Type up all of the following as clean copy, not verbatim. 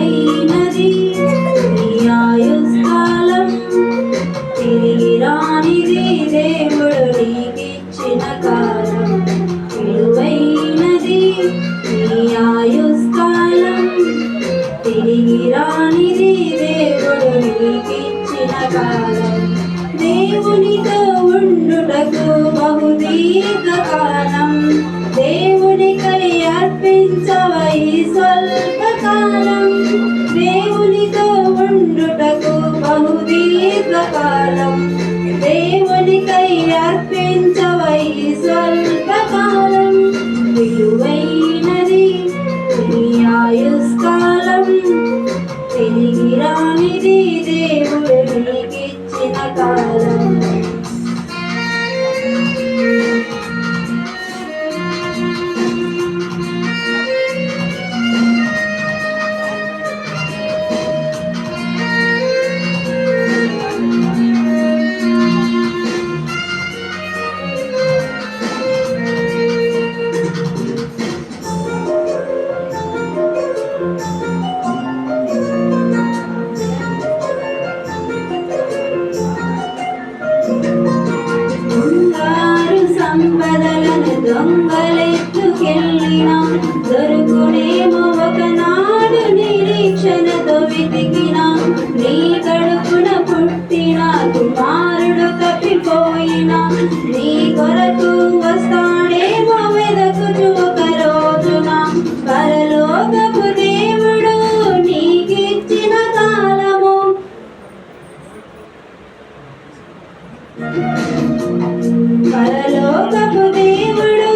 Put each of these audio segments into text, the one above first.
విలువైనది నీ ఆయుష్కాలం, తిరిగి రానిది దేవుడు నీకిచ్చిన కాలం. విలువైనది నీ ఆయుష్కాలం, తిరిగి రానిది దేవుడు నీకిచ్చిన కాలం. దేవునితో ఉండుటకు బహుదీర్ఘకాలం, దేవునికై అర్పించవై స్వల్పకాలం. దేవునితో ఉండుటకు బహుదీర్ఘకాలం, దేవునికై అర్పించవై స్వల్పకాలం. విలువైనది నీ ఆయుష్కాలం, తిరిగి రానిది దేవుడు నీకిచ్చిన కాలం. సంపదలను దొంగలెత్తుకెళ్ళిన దొరుకునేమో ఒకనాడు నిరీక్షణతో వెతికిన. నీ కడుపున పుట్టిన కుమారుడు తప్పిపోయిన, నీ కొరకు వస్తాడేమో వెదకుచు ఒక రోజున. పరలోకపు దేవుడు నీకిచ్చిన కాలము, పరలోకపు దేవుడు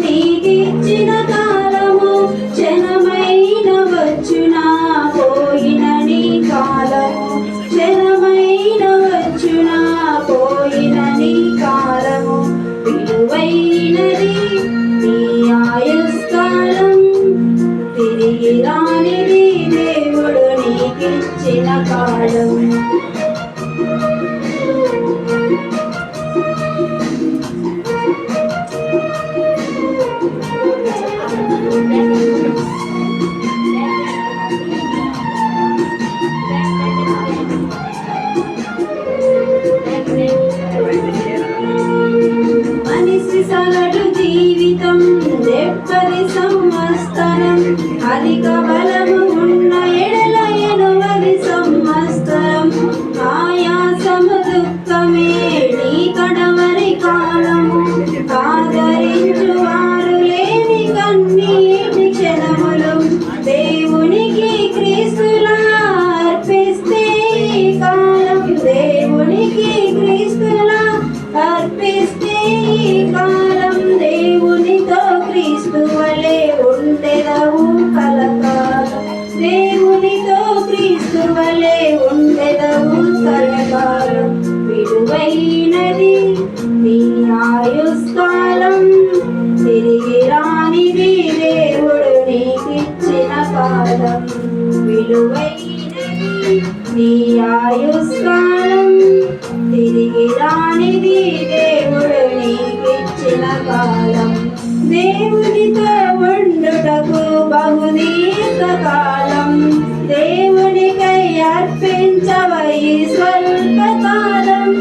నీకిచ్చిన కాలము. క్షణమైన వచ్చునా పోయిన నీ కాలము, క్షణమైన వచ్చునా పోయిన నీ కాలము. విలువైనది నీ ఆయుష్కాలం, తిరిగి రానిది దేవుడు నీకిచ్చిన కాలం. మనిషి సగటు జీవితం 70 సంవత్సరం, అధిక బలము ఉన్న ఎడల 80 సంవత్సరం. ఆయాసము దుఃఖమే నీ కడవరి కాలము, ఆదరించు వారు లేని కన్నీటి క్షణములు. దేవునికి క్రీస్తులా అర్పిస్తే ఈ కాలం, దేవునికి క్రీస్తులా అర్పిస్తే ఈ కాలం. దేవునితో క్రీస్తు వలె ఉండెదవు కలకాలం, దేవునితో క్రీస్తు వలె ఉండెదవు కలకాలం. విలువైనది నీ ఆయుష్కాలం, తిరిగి రానిది దేవుడు నీకిచ్చిన కాలం. విలువైనది నీ ఆయుష్కాలం, తిరిగి రానిది దేవుడు నీకిచ్చిన కాలం. దేవునితో ఉండుటకు బహుదీర్ఘకాలం, దేవునికై అర్పించవై స్వల్పకాలం.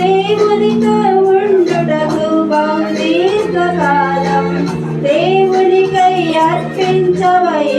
దేవునితో ఉండుటకు బహుదీర్ఘకాలం, దేవునికై అర్పించవై